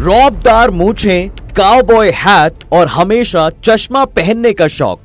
रौबदार मूछें, cowboy hat और हमेशा चश्मा पहनने का शौक।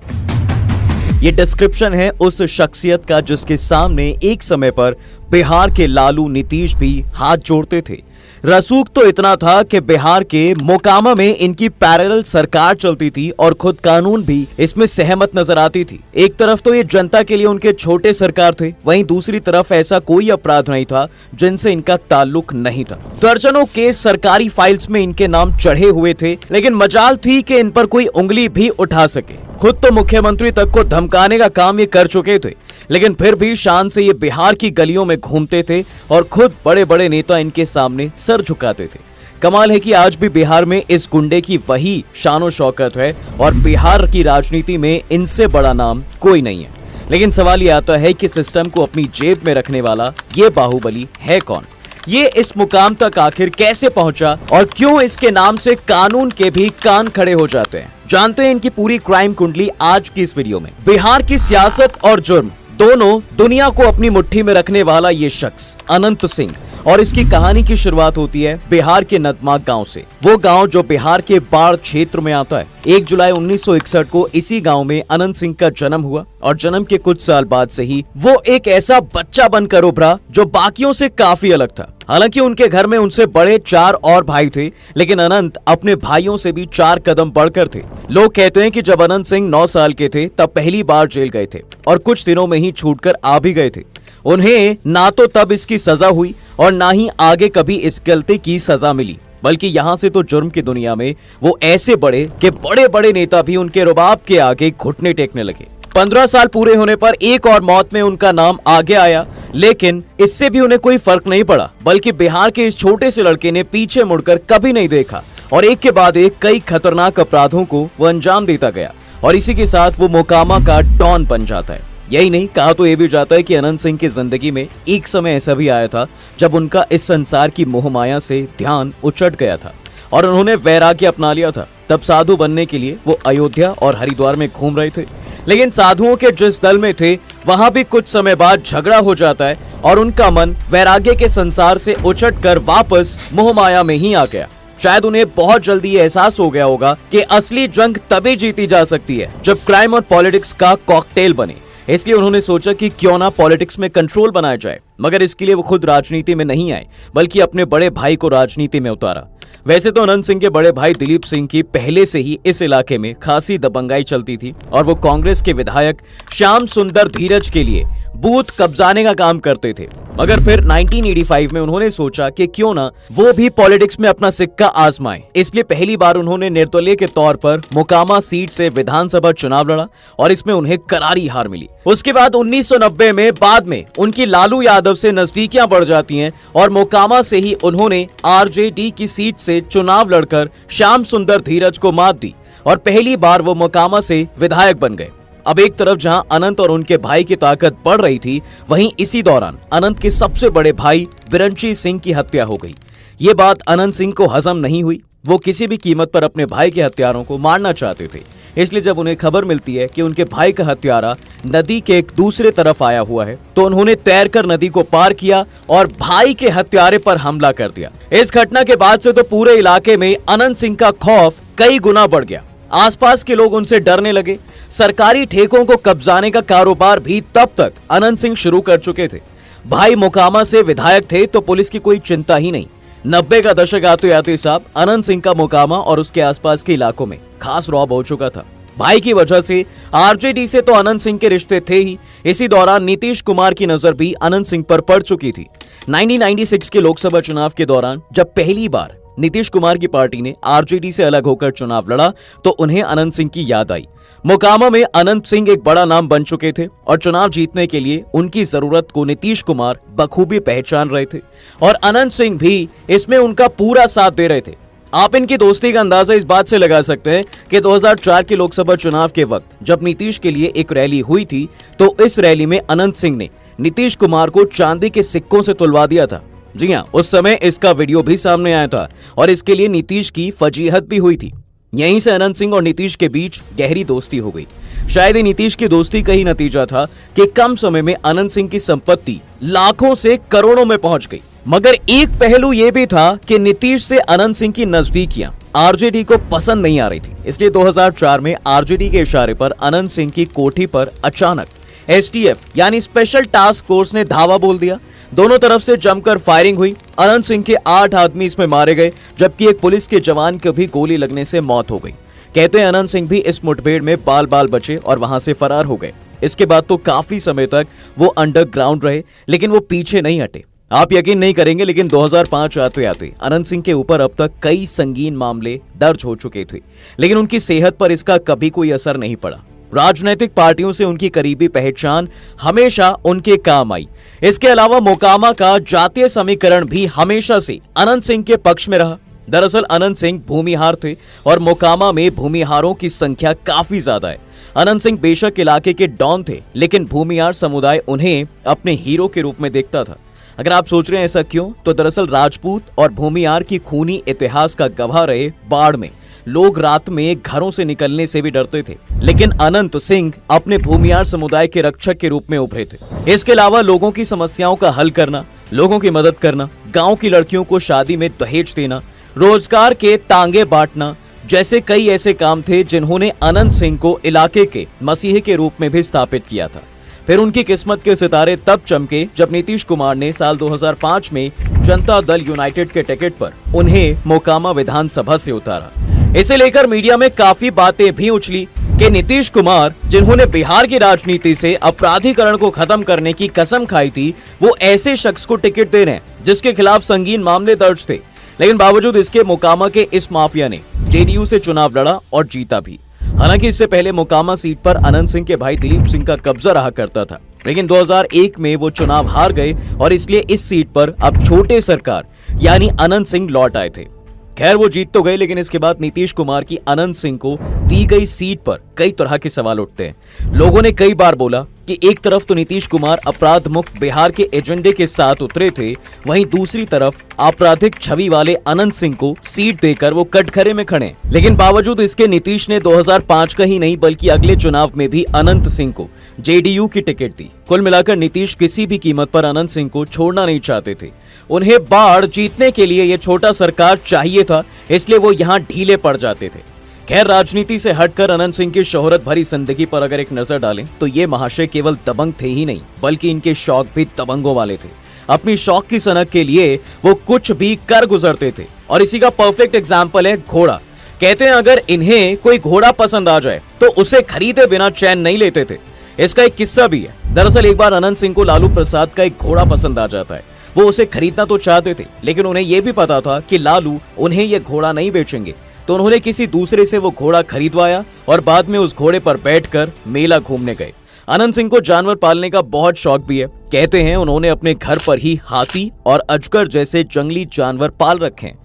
ये डिस्क्रिप्शन है उस शख्सियत का जिसके सामने एक समय पर बिहार के लालू नीतीश भी हाथ जोड़ते थे। रसूख तो इतना था कि बिहार के मोकामा में इनकी पैरेलल सरकार चलती थी और खुद कानून भी इसमें सहमत नजर आती थी। एक तरफ तो ये जनता के लिए उनके छोटे सरकार थे, वहीं दूसरी तरफ ऐसा कोई अपराध नहीं था जिनसे इनका ताल्लुक नहीं था। दर्जनों केस सरकारी फाइल्स में इनके नाम चढ़े हुए थे, लेकिन मजाल थी कि इन पर कोई उंगली भी उठा सके। खुद तो मुख्यमंत्री तक को धमकाने का काम ये कर चुके थे, लेकिन फिर भी शान से ये बिहार की गलियों में घूमते थे और खुद बड़े बड़े नेता इनके सामने सर झुकाते थे। कमाल है कि आज भी बिहार में इस गुंडे की वही शानो शौकत है और बिहार की राजनीति में इनसे बड़ा नाम कोई नहीं है। लेकिन सवाल ये आता है कि सिस्टम को अपनी जेब में रखने वाला ये बाहुबली है कौन? ये इस मुकाम तक आखिर कैसे पहुंचा और क्यों इसके नाम से कानून के भी कान खड़े हो जाते हैं? जानते हैं इनकी पूरी क्राइम कुंडली आज की इस वीडियो में। बिहार की सियासत और जुर्म दोनों दुनिया को अपनी मुट्ठी में रखने वाला ये शख्स अनंत सिंह, और इसकी कहानी की शुरुआत होती है बिहार के नदमा गांव से। वो गांव जो बिहार के बाढ़ क्षेत्र में आता है। 1 जुलाई 1961 को इसी गांव में अनंत सिंह का जन्म हुआ और जन्म के कुछ साल बाद से ही वो एक ऐसा बच्चा बनकर उभरा जो बाकियों से काफी अलग था। हालांकि उनके घर में उनसे बड़े 4 और भाई थे, लेकिन अनंत अपने भाइयों से भी 4 कदम बढ़कर थे। लोग कहते हैं कि जब अनंत सिंह 9 साल के थे तब पहली बार जेल गए थे और कुछ दिनों में ही छूटकर आ भी गए थे। उन्हें ना तो तब इसकी सजा हुई और ना ही आगे कभी इस गलती की सजा मिली, बल्कि यहाँ से तो जुर्म की दुनिया में वो ऐसे बढ़े कि बड़े बड़े नेता भी उनके रुबाब के आगे घुटने टेकने लगे। 15 साल पूरे होने पर एक और मौत में उनका नाम आगे आया, लेकिन इससे भी उन्हें कोई फर्क नहीं पड़ा, बल्कि बिहार के इस छोटे से लड़के ने पीछे मुड़कर कभी नहीं देखा और एक के बाद एक कई खतरनाक अपराधों को वो अंजाम देता गया और इसी के साथ वो मोकामा का डॉन बन जाता है। यही नहीं, कहा तो ये भी जाता है कि अनंत सिंह की जिंदगी में एक समय ऐसा भी आया था जब उनका इस संसार की मोहमाया से ध्यान उचट गया था और उन्होंने वैराग्य अपना लिया था। तब साधु बनने के लिए वो अयोध्या और हरिद्वार में घूम रहे थे, लेकिन साधुओं के जिस दल में थे वहां भी कुछ समय बाद झगड़ा हो जाता है और उनका मन वैराग्य के संसार से उचट कर वापस मोहमाया में ही आ गया। शायद उन्हें बहुत जल्दी ये एहसास हो गया होगा कि असली जंग तभी जीती जा सकती है जब क्राइम और पॉलिटिक्स का कॉकटेल बने। इसलिए उन्होंने सोचा कि क्यों ना पॉलिटिक्स में कंट्रोल बनाया जाए, मगर इसके लिए वो खुद राजनीति में नहीं आए, बल्कि अपने बड़े भाई को राजनीति में उतारा। वैसे तो अनंत सिंह के बड़े भाई दिलीप सिंह की पहले से ही इस इलाके में खासी दबंगाई चलती थी और वो कांग्रेस के विधायक श्याम सुंदर धीरज के लिए बूथ कब्जाने का काम करते थे। मगर फिर 1985 में उन्होंने सोचा कि क्यों ना वो भी पॉलिटिक्स में अपना सिक्का आजमाएं। इसलिए पहली बार उन्होंने निर्दलीय के तौर पर मोकामा सीट से विधानसभा चुनाव लड़ा और इसमें उन्हें करारी हार मिली। उसके बाद 1990 में बाद में उनकी लालू यादव से नजदीकियां बढ़ जाती हैं और मोकामा से ही उन्होंने आरजेडी की सीट से चुनाव लड़कर श्याम सुंदर धीरज को मात दी और पहली बार वो मोकामा से विधायक बन गए। अब एक तरफ जहां अनंत और उनके भाई की ताकत बढ़ रही थी, वहीं इसी दौरान अनंत के सबसे बड़े भाई बिरंची सिंह की हत्या हो गई। ये बात अनंत सिंह को हजम नहीं हुई। वो किसी भी कीमत पर अपने भाई के हत्यारों को मारना चाहते थे। इसलिए जब उन्हें खबर मिलती है कि उनके भाई का हत्यारा नदी के एक दूसरे तरफ आया हुआ है, तो उन्होंने तैरकर नदी को पार किया और भाई के हत्यारे पर हमला कर दिया। इस घटना के बाद से तो पूरे इलाके में अनंत सिंह का खौफ कई गुना बढ़ गया। आसपास के लोग उनसे डरने लगे। सरकारी ठेकों को कब्जाने का कारोबार भी तब तक अनंत सिंह शुरू कर चुके थे। भाई मोकामा से विधायक थे तो पुलिस की कोई चिंता ही नहीं। 90 का दशक आते आते साहब अनंत सिंह का मोकामा और उसके आसपास के इलाकों में खास रौब हो चुका था। भाई की वजह से आरजेडी से तो अनंत सिंह के रिश्ते थे ही। इसी दौरान नीतीश कुमार की नजर भी अनंत सिंह पर पड़ चुकी थी। 1996 के लोकसभा चुनाव के दौरान जब पहली बार नीतीश कुमार की पार्टी ने आरजेडी से अलग होकर चुनाव लड़ा तो उन्हें अनंत सिंह की याद आई। मोकामा में अनंत सिंह एक बड़ा नाम बन चुके थे और चुनाव जीतने के लिए उनकी जरूरत को नीतीश कुमार बखूबी पहचान रहे थे और अनंत सिंह भी इसमें उनका पूरा साथ दे रहे थे। आप इनकी दोस्ती का अंदाजा इस बात से लगा सकते हैं कि 2004 के लोकसभा चुनाव के वक्त जब नीतीश के लिए एक रैली हुई थी तो इस रैली में अनंत सिंह ने नीतीश कुमार को चांदी के सिक्कों से तुलवा दिया था। जी हाँ, उस समय इसका वीडियो भी सामने आया था और इसके लिए नीतीश की फजीहत भी हुई थी। यहीं से अनंत सिंह और नीतीश के बीच गहरी दोस्ती हो गई। शायद ही नीतीश की दोस्ती का ही नतीजा था कि कम समय में अनंत सिंह की संपत्ति लाखों से करोड़ों में पहुंच गई। मगर एक पहलू यह भी था कि नीतीश से अनंत सिंह की नजदीकियां आरजेडी को पसंद नहीं आ रही थी। इसलिए 2004 में आरजेडी के इशारे पर अनंत सिंह की कोठी पर अचानक एसटीएफ यानी स्पेशल टास्क फोर्स ने धावा बोल दिया। दोनों तरफ से जमकर फायरिंग हुई। अनंत सिंह के 8 आदमी इसमें मारे गए, जबकि एक पुलिस के जवान को भी गोली लगने से मौत हो गई। कहते हैं अनंत सिंह भी इस मुठभेड़ में बाल बाल बचे और वहां से फरार हो गए। इसके बाद तो काफी समय तक वो अंडरग्राउंड रहे, लेकिन वो पीछे नहीं हटे। आप यकीन नहीं करेंगे, लेकिन 2005 आते आते अनंत सिंह के ऊपर अब तक कई संगीन मामले दर्ज हो चुके थे, लेकिन उनकी सेहत पर इसका कभी कोई असर नहीं पड़ा। राजनीतिक पार्टियों से उनकी करीबी पहचान हमेशा उनके काम आई। इसके अलावा मोकामा का जातीय समीकरण भी हमेशा से अनंत सिंह के पक्ष में रहा। दरअसल अनंत सिंह भूमिहार थे और मोकामा में भूमिहारों की संख्या काफी ज्यादा है। अनंत सिंह बेशक इलाके के डॉन थे, लेकिन भूमिहार समुदाय उन्हें अपने हीरो के रूप में देखता था। अगर आप सोच रहे हैं ऐसा क्यों, तो दरअसल राजपूत और भूमिहार की खूनी इतिहास का गवाह रहे बाढ़ में लोग रात में घरों से निकलने से भी डरते थे, लेकिन अनंत सिंह अपने भूमिहार समुदाय के रक्षक के रूप में उभरे थे। इसके अलावा लोगों की समस्याओं का हल करना, लोगों की मदद करना, गांव की लड़कियों को शादी में दहेज देना, रोजगार के तांगे बांटना जैसे कई ऐसे काम थे जिन्होंने अनंत सिंह को इलाके के मसीहे के रूप में भी स्थापित किया था। फिर उनकी किस्मत के सितारे तब चमके जब नीतीश कुमार ने साल 2005 में जनता दल यूनाइटेड के टिकट पर उन्हें मोकामा विधानसभा से उतारा। इसे लेकर मीडिया में काफी बातें भी उछली कि नीतीश कुमार, जिन्होंने बिहार की राजनीति से अपराधीकरण को खत्म करने की कसम खाई थी, वो ऐसे शख्स को टिकट दे रहे हैं जिसके खिलाफ संगीन मामले दर्ज थे। लेकिन बावजूद इसके मोकामा के इस माफिया ने जेडीयू से चुनाव लड़ा और जीता भी। हालांकि इससे पहले मोकामा सीट पर अनंत सिंह के भाई दिलीप सिंह का कब्जा रहा करता था, लेकिन 2001 में वो चुनाव हार गए और इसलिए इस सीट पर अब छोटे सरकार यानी अनंत सिंह लौट आए थे। खैर वो जीत तो गए, लेकिन इसके बाद नीतीश कुमार की अनंत सिंह को दी गई सीट पर कई तरह के सवाल उठते हैं। लोगों ने कई बार बोला कि एक तरफ तो नीतीश कुमार अपराध मुक्त बिहार के एजेंडे के साथ उतरे थे, वहीं दूसरी तरफ आपराधिक छवि वाले अनंत सिंह को सीट देकर वो कटघरे में खड़े। लेकिन बावजूद इसके नीतीश ने 2005 का ही नहीं बल्कि अगले चुनाव में भी अनंत सिंह को जेडीयू की टिकट दी। कुल मिलाकर नीतीश किसी भी कीमत पर अनंत सिंह को छोड़ना नहीं चाहते थे। उन्हें बाढ़ जीतने के लिए ये छोटा सरकार चाहिए था, इसलिए वो यहाँ ढीले पड़ जाते थे। खैर राजनीति से हटकर अनंत सिंह की शोहरत भरी जिंदगी पर अगर एक नजर डालें तो ये महाशय केवल दबंग थे ही नहीं, बल्कि इनके शौक भी दबंगों वाले थे। अपनी शौक की सनक के लिए वो कुछ भी कर गुजरते थे, और इसी का परफेक्ट एग्जाम्पल है घोड़ा। कहते हैं अगर इन्हें कोई घोड़ा पसंद आ जाए तो उसे खरीदे बिना चैन नहीं लेते थे। इसका एक किस्सा भी है। दरअसल एक बार अनंत सिंह को लालू प्रसाद का एक घोड़ा पसंद आ जाता है। वो उसे खरीदना तो चाहते थे, लेकिन उन्हें यह भी पता था कि लालू उन्हें यह घोड़ा नहीं बेचेंगे, तो उन्होंने किसी दूसरे से वो घोड़ा खरीदवाया और बाद में उस घोड़े पर बैठकर मेला घूमने गए। अनंत सिंह को जानवर पालने का बहुत शौक भी है। कहते हैं उन्होंने अपने घर पर ही हाथी और अजगर जैसे जंगली जानवर पाल रखे हैं।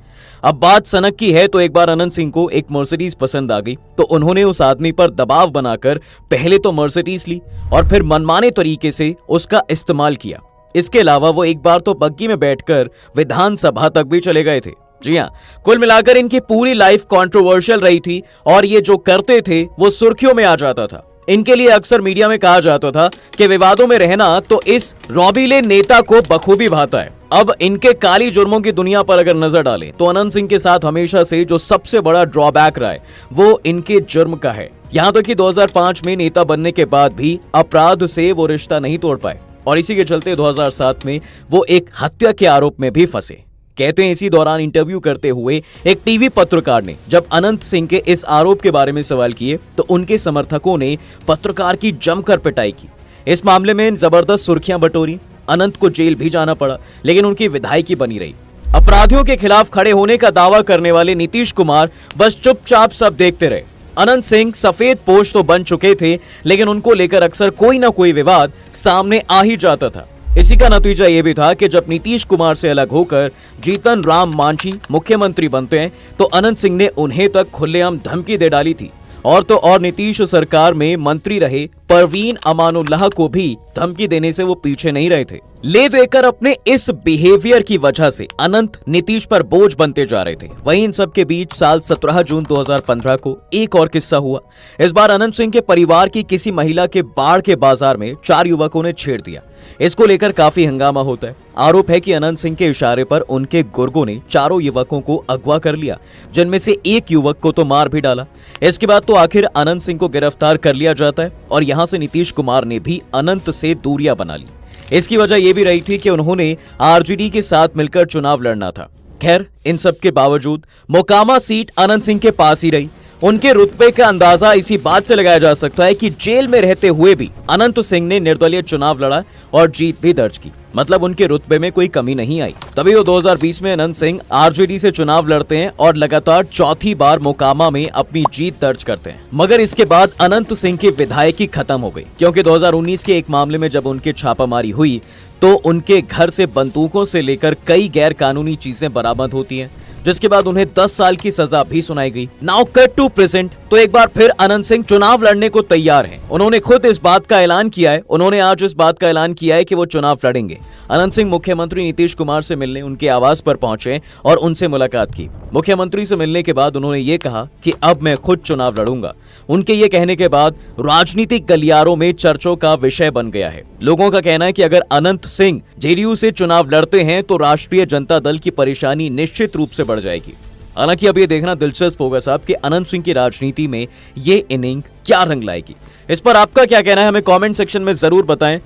अब बात सनक की है तो एक बार अनंत सिंह को एक मर्सिडीज पसंद आ गई, तो उन्होंने उस आदमी पर दबाव बनाकर पहले तो मर्सिडीज ली और फिर मनमाने तरीके से उसका इस्तेमाल किया। इसके अलावा वो एक बार तो बग्गी में बैठकर विधानसभा तक भी चले गए थे। जी हाँ, कुल मिलाकर इनकी पूरी लाइफ कंट्रोवर्शियल रही थी और ये जो करते थे वो सुर्खियों में आ जाता था। इनके लिए अक्सर मीडिया में कहा जाता था कि विवादों में रहना तो इस रौबीले नेता को बखूबी भाता है। अब इनके काली जुर्मों की दुनिया पर अगर नजर डालें तो अनंत सिंह के साथ हमेशा से जो सबसे बड़ा ड्रॉबैक रहा है वो इनके जुर्म का है। यहाँ तक कि 2005 में नेता बनने के बाद भी अपराध से वो रिश्ता नहीं तोड़ पाए और इसी के चलते 2007 में वो एक हत्या के आरोप में भी फंसे। कहते हैं इसी दौरान इंटरव्यू करते हुए एक टीवी पत्रकार ने जब अनंत सिंह के इस आरोप के बारे में सवाल किए तो उनके समर्थकों ने पत्रकार की जमकर पिटाई की। इस मामले में जबरदस्त सुर्खियां बटोरी। अनंत को जेल भी जाना पड़ा, लेकिन उनकी विधायकी बनी रही। अपराधियों के खिलाफ खड़े होने का दावा करने वाले नीतीश कुमार बस चुपचाप सब देखते रहे। अनंत सिंह सफेद पोश तो बन चुके थे, लेकिन उनको लेकर अक्सर कोई ना कोई विवाद सामने आ ही जाता था। इसी का नतीजा ये भी था कि जब नीतीश कुमार से अलग होकर जीतन राम मांझी मुख्यमंत्री बनते हैं तो अनंत सिंह ने उन्हें तक खुलेआम धमकी दे डाली थी। और तो और नीतीश सरकार में मंत्री रहे परवीन अमानुल्लाह को भी धमकी देने से वो पीछे नहीं रहे थे। ले देकर अपने इस बिहेवियर की वजह से अनंत नीतीश पर बोझ बनते जा रहे थे। वहीं इन सब के बीच साल 17 जून 2015 को एक और किस्सा हुआ। इस बार अनंत सिंह के परिवार की किसी महिला के बाढ़ के बाजार में 4 युवकों ने छेड़ दिया। इसको लेकर काफी हंगामा होता है। आरोप है कि अनंत सिंह के इशारे पर उनके गुर्गों ने चारों युवकों को अगवा कर लिया, जिनमें से एक युवक को तो मार भी डाला। इसके बाद तो आखिर अनंत सिंह को गिरफ्तार कर लिया जाता है और यहां से नीतीश कुमार ने भी अनंत से दूरियां बना ली। इसकी वजह यह भी रही थी कि उन्होंने आरजेडी के साथ मिलकर चुनाव लड़ना था। खैर, इन सब के बावजूद मोकामा सीट अनंत सिंह के पास ही रही। उनके रुतबे का अंदाजा इसी बात से लगाया जा सकता है कि जेल में रहते हुए भी अनंत सिंह ने निर्दलीय चुनाव लड़ा और जीत भी दर्ज की। मतलब उनके रुतबे में कोई कमी नहीं आई। तभी तो 2020 में अनंत सिंह आरजेडी से चुनाव लड़ते हैं और लगातार चौथी बार मोकामा में अपनी जीत दर्ज करते हैं। मगर इसके बाद अनंत सिंह की विधायकी खत्म हो गई, क्योंकि 2019 के एक मामले में जब उनकी छापामारी हुई तो उनके घर से बंदूकों से लेकर कई गैर कानूनी चीजें बरामद होती हैं, जिसके बाद उन्हें 10 साल की सजा भी सुनाई गई। नाउ कट टू प्रेजेंट, तो एक बार फिर अनंत सिंह चुनाव लड़ने को तैयार हैं। उन्होंने खुद इस बात का ऐलान किया है। उन्होंने आज इस बात का ऐलान किया है कि वो चुनाव लड़ेंगे। अनंत सिंह मुख्यमंत्री नीतीश कुमार से मिलने उनके आवास पर पहुंचे और उनसे मुलाकात की। मुख्यमंत्री से मिलने के बाद उन्होंने ये कहा कि अब मैं खुद चुनाव लड़ूंगा। उनके ये कहने के बाद राजनीतिक गलियारों में चर्चों का विषय बन गया है। लोगों का कहना है कि अगर अनंत सिंह जेडीयू से चुनाव लड़ते हैं तो राष्ट्रीय जनता दल की परेशानी निश्चित रूप से बढ़ जाएगी। हालांकि अब ये देखना दिलचस्प होगा साहब कि अनंत सिंह की राजनीति में ये इनिंग क्या रंग लाएगी। इस पर आपका क्या कहना है, हमें कमेंट सेक्शन में जरूर बताएं।